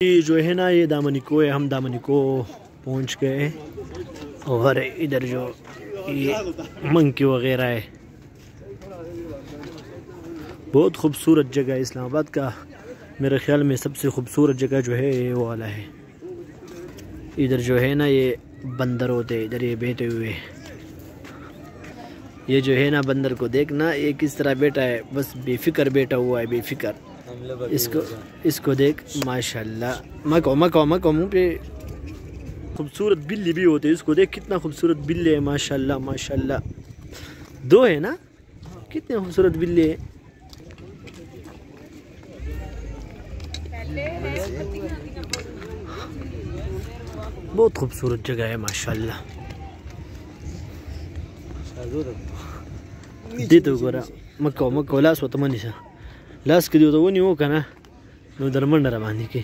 ये जो है ना, ये दामनिको है। हम दामनिको पहुंच गए और इधर जो ये मंकी वगैरह है, बहुत खूबसूरत जगह है इस्लामाबाद का। मेरे ख्याल में सबसे खूबसूरत जगह जो है ये वो वाला है। इधर जो है ना ये बंदर होते हैं, इधर ये बैठे हुए। ये जो है ना बंदर को देखना, ये किस तरह बैठा है, बस बेफिक्र बैठा हुआ है, बेफिक्र। इसको देख, माशाल्लाह। मको मुँह पे। खूबसूरत बिल्ली भी होती है, इसको देख कितना खूबसूरत बिल्ली है, माशाल्लाह माशाल्लाह। दो है ना, कितने खूबसूरत बिल्ली है। बहुत खूबसूरत जगह है माशाल्लाह। दे तो गोरा मको लास होता मनीषा लास के दियो तो वो नहीं हो ना नो धर्मंड रमानी के